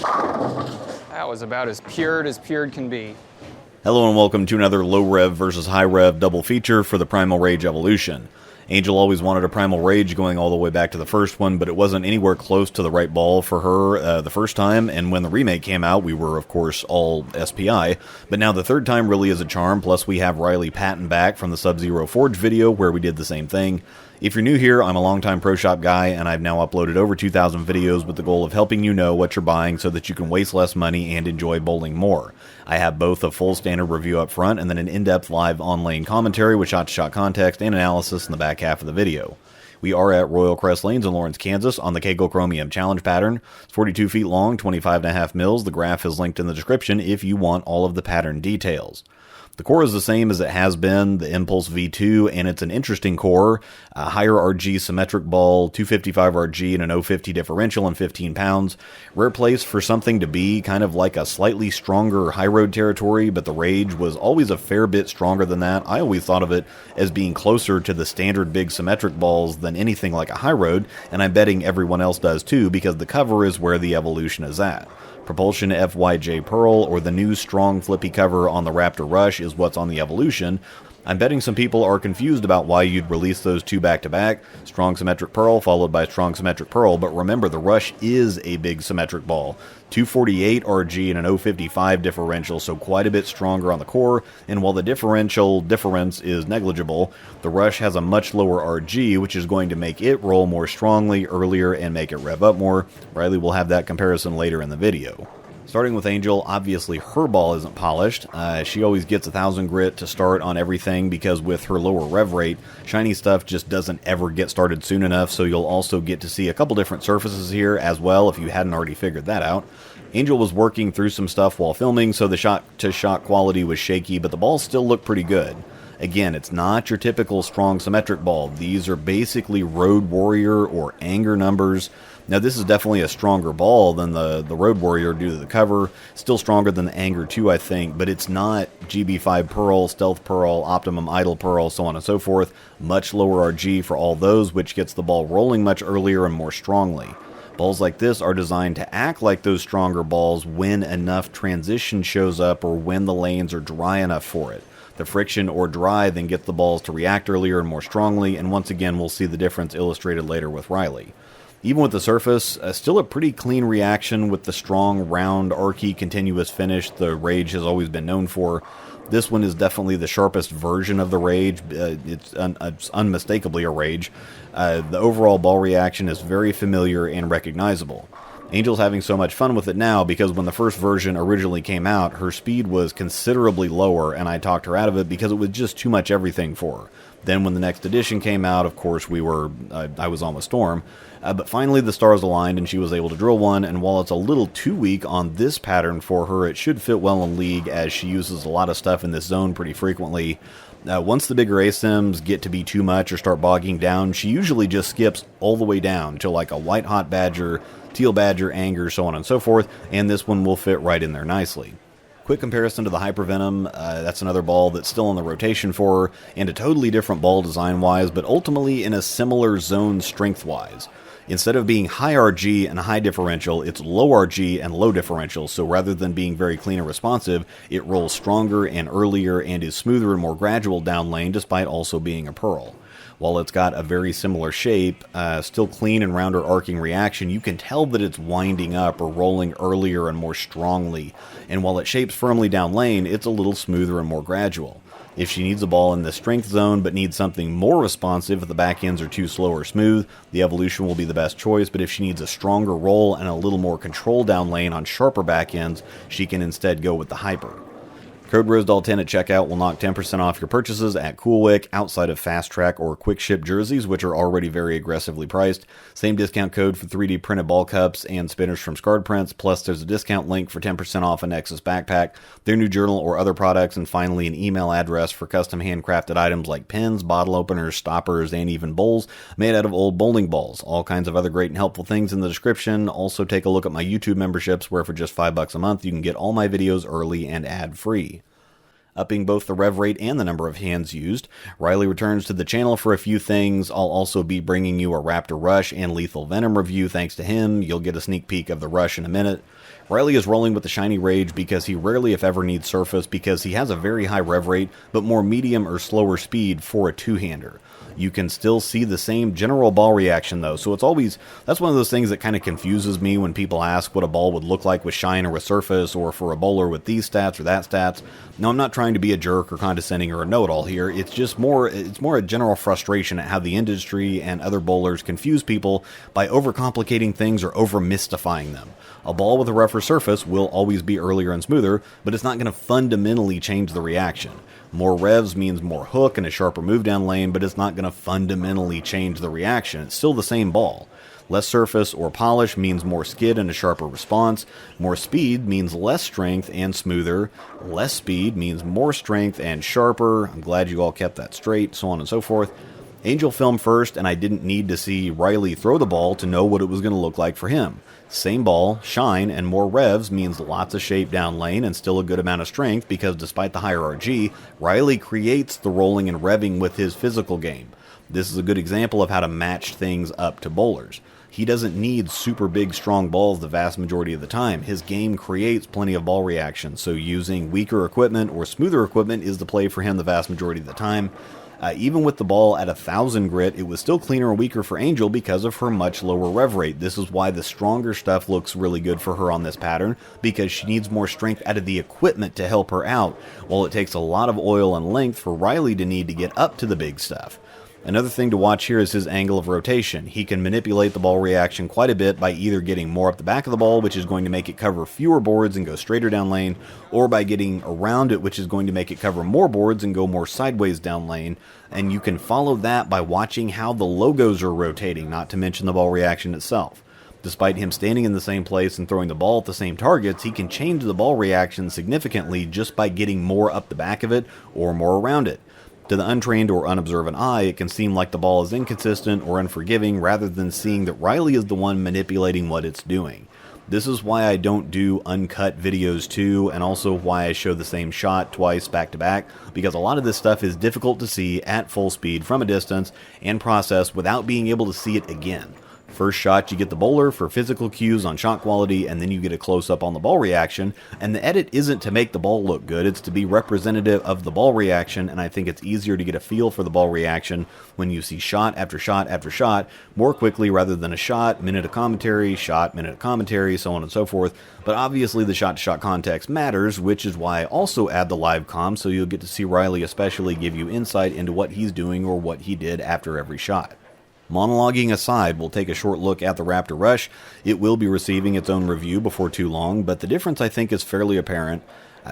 That was about as pure can be. Hello and welcome to another low rev versus high rev double feature for the Primal Rage Evolution. Angel always wanted a Primal Rage going all the way back to the first one, but it wasn't anywhere close to the right ball for her the first time, and when the remake came out, we were, of course, all SPI, but now the third time really is a charm, plus we have Riley Patton back from the Sub-Zero Forge video where we did the same thing. If you're new here, I'm a longtime Pro Shop guy, and I've now uploaded over 2,000 videos with the goal of helping you know what you're buying so that you can waste less money and enjoy bowling more. I have both a full standard review up front and then an in-depth live on-lane commentary with shot-to-shot context and analysis in the back half of the video. We are at Royal Crest Lanes in Lawrence, Kansas on the Kegel Chromium Challenge pattern. It's 42 feet long, 25.5 mils. The graph is linked in the description if you want all of the pattern details. The core is the same as it has been, the Impulse V2, and it's an interesting core. A higher RG symmetric ball, 255 RG and an 050 differential and 15 pounds. Rare place for something to be kind of like a slightly stronger high road territory, but the Rage was always a fair bit stronger than that. I always thought of it as being closer to the standard big symmetric balls than anything like a high road, and I'm betting everyone else does too, because the cover is where the evolution is at. Propulsion FYJ Pearl, or the new strong flippy cover on the Raptor Rush, is what's on the evolution. I'm betting some people are confused about why you'd release those two back-to-back, strong symmetric pearl followed by strong symmetric pearl, but remember the Rush is a big symmetric ball. 248 RG and an 055 differential, so quite a bit stronger on the core, and while the differential difference is negligible, the Rush has a much lower RG, which is going to make it roll more strongly earlier and make it rev up more. Riley will have that comparison later in the video. Starting with Angel, obviously her ball isn't polished. She always gets 1,000 grit to start on everything because with her lower rev rate, shiny stuff just doesn't ever get started soon enough, so you'll also get to see a couple different surfaces here as well if you hadn't already figured that out. Angel was working through some stuff while filming, so the shot-to-shot quality was shaky, but the balls still look pretty good. Again, it's not your typical strong symmetric ball. These are basically Road Warrior or Anger numbers. Now, this is definitely a stronger ball than the Road Warrior due to the cover. Still stronger than the Anger 2, I think, but it's not GB5 Pearl, Stealth Pearl, Optimum Idle Pearl, so on and so forth. Much lower RG for all those, which gets the ball rolling much earlier and more strongly. Balls like this are designed to act like those stronger balls when enough transition shows up or when the lanes are dry enough for it. The friction or dry then gets the balls to react earlier and more strongly, and once again we'll see the difference illustrated later with Riley. Even with the surface, still a pretty clean reaction with the strong, round, archy, continuous finish the Rage has always been known for. This one is definitely the sharpest version of the Rage. It's unmistakably a Rage. The overall ball reaction is very familiar and recognizable. Angel's having so much fun with it now because when the first version originally came out, her speed was considerably lower, and I talked her out of it because it was just too much everything for her. Then when the next edition came out, of course, I was on the storm. But finally the stars aligned and she was able to drill one, and while it's a little too weak on this pattern for her, it should fit well in League as she uses a lot of stuff in this zone pretty frequently. Once the bigger ASIMs get to be too much or start bogging down, she usually just skips all the way down to like a White Hot Badger, Teal Badger, Anger, so on and so forth, and this one will fit right in there nicely. Quick comparison to the Hypervenom, that's another ball that's still in the rotation for her, and a totally different ball design-wise, but ultimately in a similar zone strength-wise. Instead of being high RG and high differential, it's low RG and low differential, so rather than being very clean and responsive, it rolls stronger and earlier and is smoother and more gradual down lane despite also being a Pearl. While it's got a very similar shape, still clean and rounder arcing reaction, you can tell that it's winding up or rolling earlier and more strongly, and while it shapes firmly down lane, it's a little smoother and more gradual. If she needs a ball in the strength zone but needs something more responsive if the back ends are too slow or smooth, the Evolution will be the best choice, but if she needs a stronger roll and a little more control down lane on sharper back ends, she can instead go with the Hyper. Code ROSEDOLL10 at checkout will knock 10% off your purchases at CoolWick outside of Fast Track or Quick Ship jerseys, which are already very aggressively priced. Same discount code for 3D printed ball cups and spinners from Scarred Prints, plus there's a discount link for 10% off a Nexus backpack, their new journal or other products, and finally an email address for custom handcrafted items like pins, bottle openers, stoppers, and even bowls made out of old bowling balls. All kinds of other great and helpful things in the description. Also take a look at my YouTube memberships where for just $5 a month you can get all my videos early and ad-free. upping both the rev rate and the number of hands used. Riley returns to the channel for a few things. I'll also be bringing you a Raptor Rush and Lethal Venom review thanks to him. You'll get a sneak peek of the Rush in a minute. Riley is rolling with the Shiny Rage because he rarely if ever needs Surface because he has a very high rev rate but more medium or slower speed for a two-hander. You can still see the same general ball reaction though, so that's one of those things that kind of confuses me when people ask what a ball would look like with Shine or with Surface or for a bowler with these stats or that stats. No, I'm not trying to be a jerk or condescending or a know-it-all here. It's more a general frustration at how the industry and other bowlers confuse people by overcomplicating things or over-mystifying them. A ball with a rougher surface will always be earlier and smoother, but it's not going to fundamentally change the reaction. More revs means more hook and a sharper move down lane, but it's not going to fundamentally change the reaction. It's still the same ball. Less surface or polish means more skid and a sharper response. More speed means less strength and smoother. Less speed means more strength and sharper. I'm glad you all kept that straight, so on and so forth. Angel filmed first, and I didn't need to see Riley throw the ball to know what it was going to look like for him. Same ball, shine, and more revs means lots of shape down lane and still a good amount of strength because despite the higher RG, Riley creates the rolling and revving with his physical game. This is a good example of how to match things up to bowlers. He doesn't need super big strong balls the vast majority of the time. His game creates plenty of ball reaction, so using weaker equipment or smoother equipment is the play for him the vast majority of the time. Even with the ball at 1,000 grit, it was still cleaner and weaker for Angel because of her much lower rev rate. This is why the stronger stuff looks really good for her on this pattern, because she needs more strength out of the equipment to help her out, while it takes a lot of oil and length for Riley to need to get up to the big stuff. Another thing to watch here is his angle of rotation. He can manipulate the ball reaction quite a bit by either getting more up the back of the ball, which is going to make it cover fewer boards and go straighter down lane, or by getting around it, which is going to make it cover more boards and go more sideways down lane. And you can follow that by watching how the logos are rotating, not to mention the ball reaction itself. Despite him standing in the same place and throwing the ball at the same targets, he can change the ball reaction significantly just by getting more up the back of it or more around it. To the untrained or unobservant eye, it can seem like the ball is inconsistent or unforgiving rather than seeing that Riley is the one manipulating what it's doing. This is why I don't do uncut videos too, and also why I show the same shot twice back to back, because a lot of this stuff is difficult to see at full speed from a distance and process without being able to see it again. First shot, you get the bowler for physical cues on shot quality, and then you get a close-up on the ball reaction, and the edit isn't to make the ball look good, it's to be representative of the ball reaction, and I think it's easier to get a feel for the ball reaction when you see shot after shot after shot more quickly rather than a shot, minute of commentary, shot, minute of commentary, so on and so forth. But obviously the shot-to-shot context matters, which is why I also add the live comm, so you'll get to see Riley especially give you insight into what he's doing or what he did after every shot. Monologuing aside, we'll take a short look at the Raptor Rush. It will be receiving its own review before too long, but the difference I think is fairly apparent.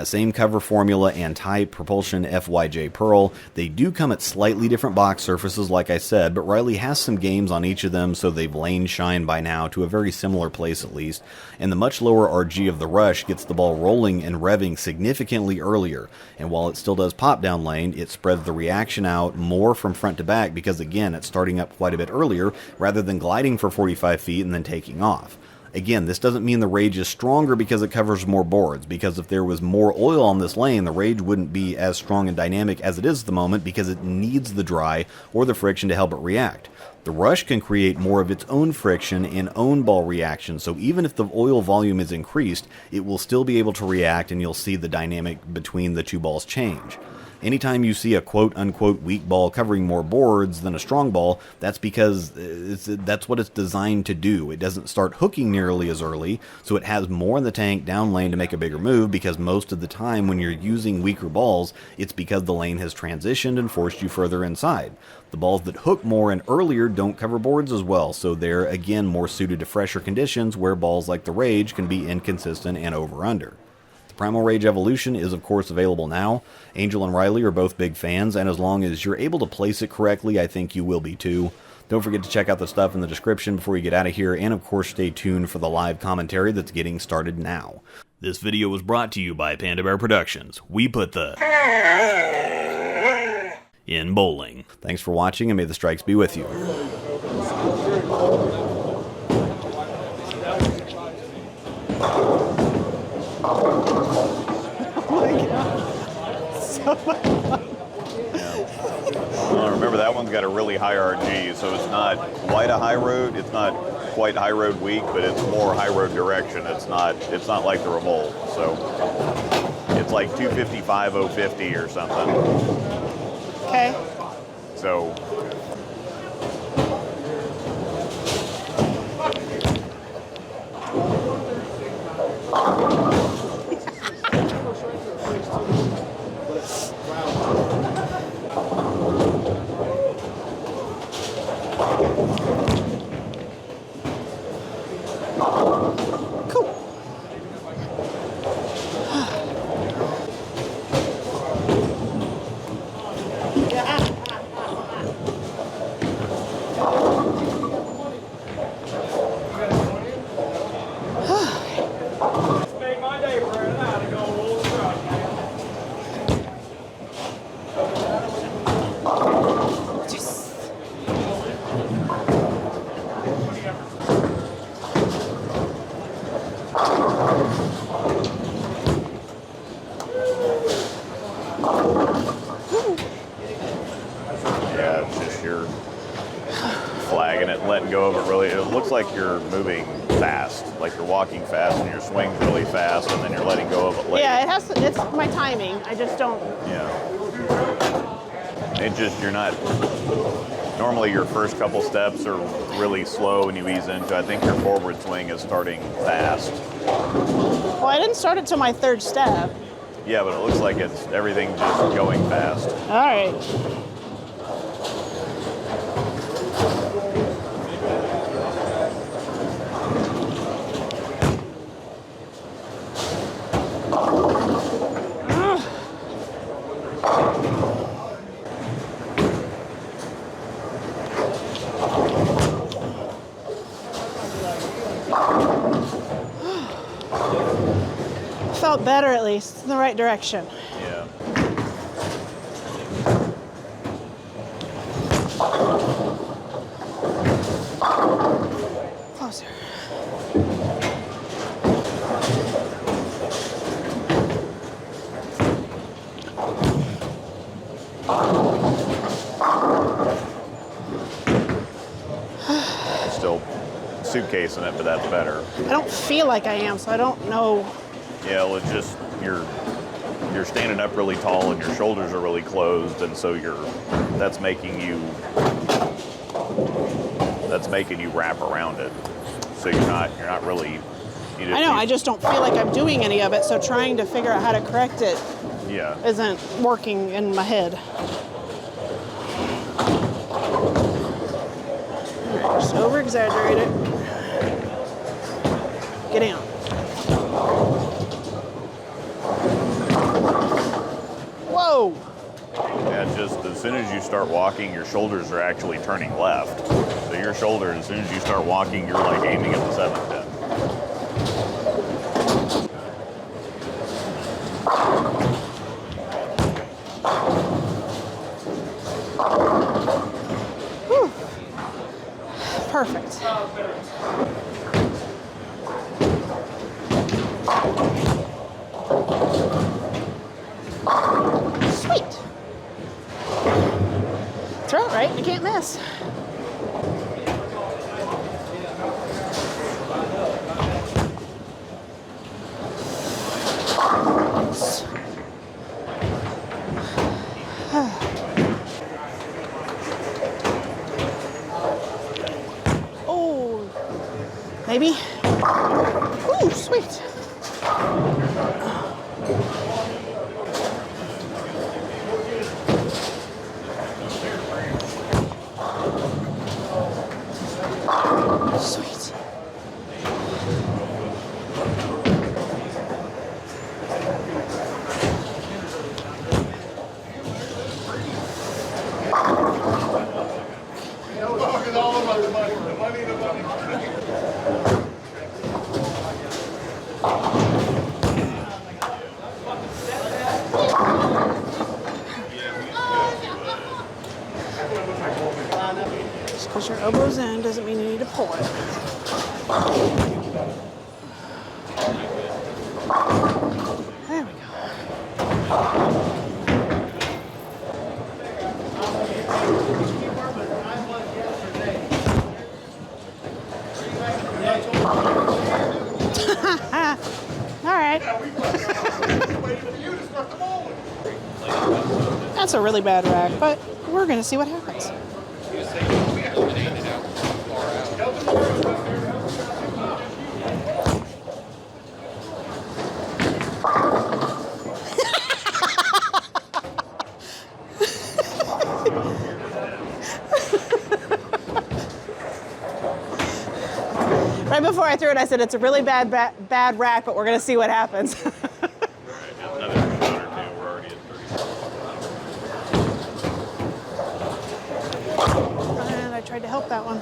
Same cover formula and type, Propulsion FYJ Pearl. They do come at slightly different box surfaces like I said, but Riley has some games on each of them, so they've lane shine by now to a very similar place at least, and the much lower RG of the Rush gets the ball rolling and revving significantly earlier, and while it still does pop down lane, it spreads the reaction out more from front to back because again, it's starting up quite a bit earlier rather than gliding for 45 feet and then taking off. Again, this doesn't mean the Rage is stronger because it covers more boards, because if there was more oil on this lane, the Rage wouldn't be as strong and dynamic as it is at the moment because it needs the dry or the friction to help it react. The Rush can create more of its own friction and own ball reaction, so even if the oil volume is increased, it will still be able to react and you'll see the dynamic between the two balls change. Anytime you see a quote-unquote weak ball covering more boards than a strong ball, that's because that's what it's designed to do. It doesn't start hooking nearly as early, so it has more in the tank down lane to make a bigger move, because most of the time when you're using weaker balls, it's because the lane has transitioned and forced you further inside. The balls that hook more and earlier don't cover boards as well, so they're again more suited to fresher conditions where balls like the Rage can be inconsistent and over-under. Primal Rage Evolution is of course available now. Angel and Riley are both big fans, and as long as you're able to place it correctly, I think you will be too. Don't forget to check out the stuff in the description before you get out of here, and of course stay tuned for the live commentary that's getting started now. This video was brought to you by Panda Bear Productions. We put the in bowling. Thanks for watching, and may the strikes be with you. Oh my God. Well, remember that one's got a really high RG, so it's not quite a high road. It's not quite high road weak, but it's more high road direction. It's not like the Revolt. So it's like 255 050 or something. Okay. So yeah, it's just you're flagging it and letting go of it really. It looks like you're moving fast, like you're walking fast and your swing's really fast and then you're letting go of it late. Yeah, it's my timing. I just don't. Yeah. It just, you're not, normally your first couple steps are really slow and you ease into. I think your forward swing is starting fast. Well, I didn't start it till my third step. Yeah, but it looks like it's everything just going fast. All right. Felt better at least, in the right direction. Yeah. Closer. Still suitcasing it, but that's better. I don't feel like I am, so I don't know. Yeah, well, it's just you're standing up really tall and your shoulders are really closed, and so that's making you wrap around it. So you're not really. I know. I just don't feel like I'm doing any of it. So trying to figure out how to correct it Yeah. isn't working in my head. Just over exaggerate it. Get down. Whoa! Yeah, just as soon as you start walking, your shoulders are actually turning left. So your shoulder, as soon as you start walking, you're like aiming at the 710. Whew. Perfect. Sweet. Throw it right, you can't miss. Oh, maybe. Ooh, sweet. Sweet. Just because your elbow's in doesn't mean you need to pull it. There we go. Okay. That's a really bad rack, but we're gonna see what happens. Right before I threw it, I said it's a really bad rack, but we're gonna see what happens. Another shot or two, we're already at 30. And I tried to help that one.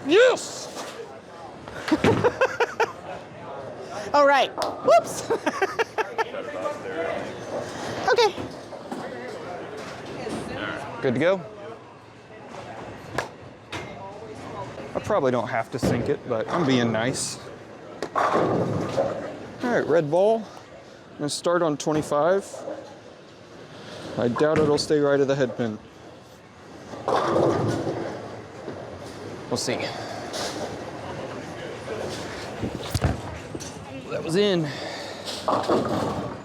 Yes! All right. Whoops. Okay. Good to go? I probably don't have to sink it, but I'm being nice. All right, red ball. I'm gonna start on 25. I doubt it'll stay right of the head pin. We'll see. That was in.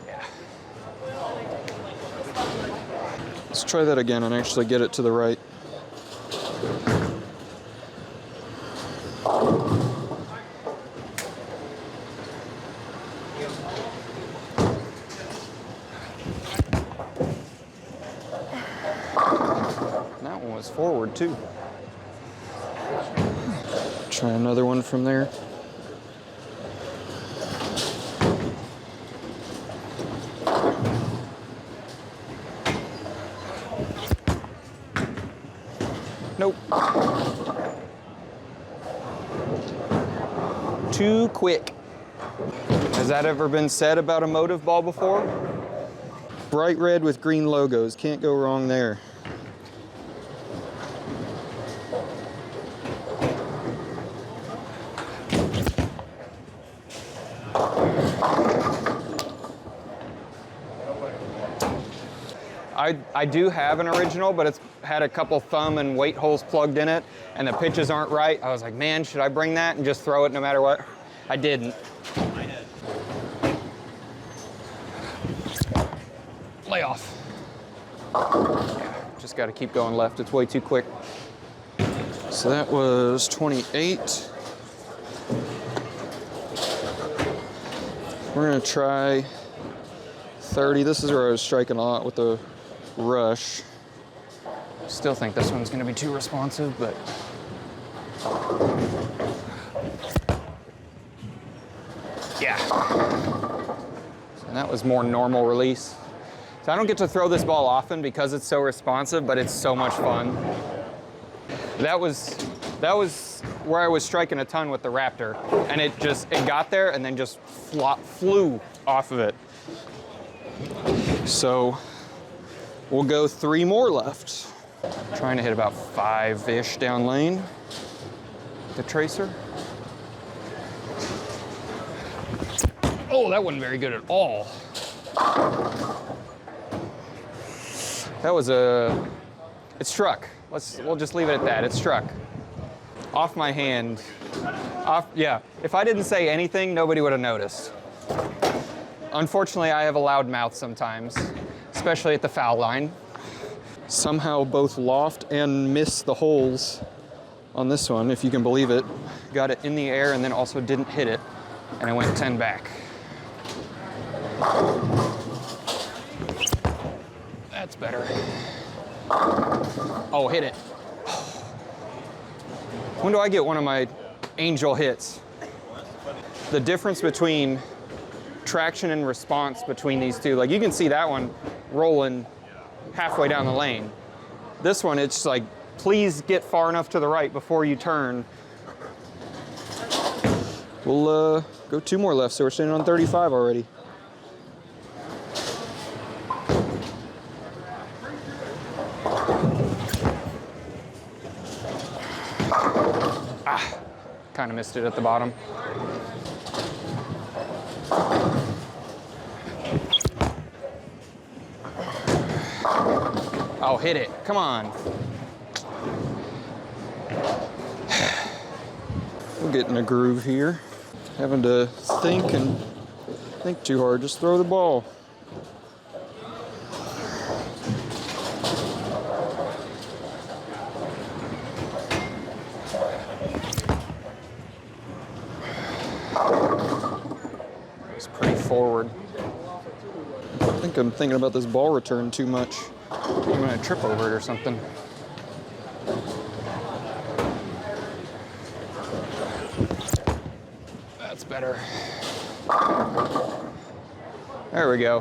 Yeah. Let's try that again and actually get it to the right. That one was forward too. Try another one from there. Nope. Too quick. Has that ever been said about a motive ball before? Bright red with green logos. Can't go wrong there. I do have an original, but it's had a couple thumb and weight holes plugged in it, and the pitches aren't right. I was like, man, should I bring that and just throw it no matter what? I didn't. Lay off. Yeah, just got to keep going left. It's way too quick. So that was 28. We're gonna try 30. This is where I was striking a lot with the Rush. Still think this one's gonna be too responsive, but. Yeah. And that was more normal release. So I don't get to throw this ball often because it's so responsive, but it's so much fun. That was where I was striking a ton with the Raptor, and it got there and then just flew off of it. So we'll go 3 more left. Trying to hit about 5-ish down lane. The tracer. Oh, that wasn't very good at all. That was it struck. We'll just leave it at that. It struck. Off my hand. Yeah. If I didn't say anything, nobody would have noticed. Unfortunately, I have a loud mouth sometimes, especially at the foul line. Somehow both loft and missed the holes on this one, if you can believe it. Got it in the air and then also didn't hit it, and I went 10 back. That's better. Oh, hit it. When do I get one of my angel hits? The difference between traction and response between these two, like you can see that one rolling halfway down the lane. This one, it's like, please get far enough to the right before you turn. We'll go 2 more left, so we're sitting on 35 already. Kind of missed it at the bottom. Oh, hit it. Come on. We're getting a groove here. Having to think and think too hard. Just throw the ball. It's pretty forward. I think I'm thinking about this ball return too much. I'm gonna trip over it or something. That's better. There we go.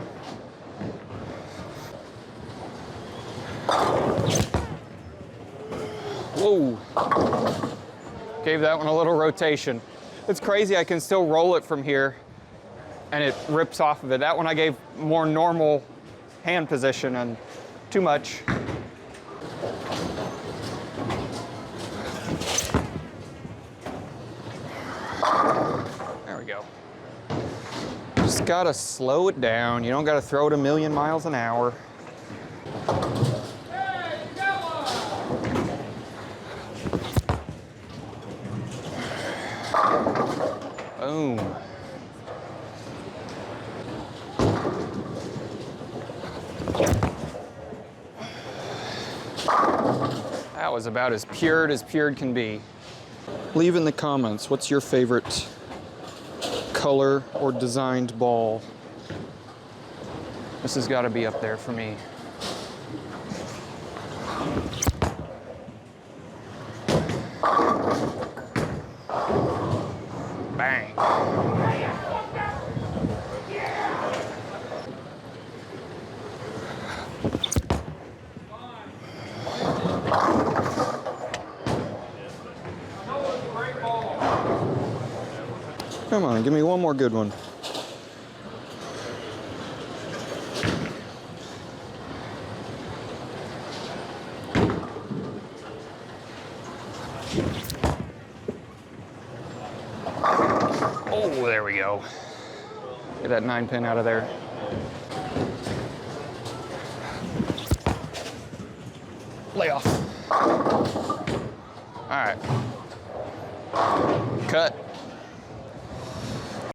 Whoa. Gave that one a little rotation. It's crazy, I can still roll it from here and it rips off of it. That one I gave more normal hand position and too much. There we go. Just gotta slow it down. You don't gotta throw it a million miles an hour. Boom. That was about as pure can be. Leave in the comments, what's your favorite color or designed ball? This has got to be up there for me. Bang. Come on, give me one more good one. Oh, there we go. Get that 9-pin out of there. Lay off. All right. Cut.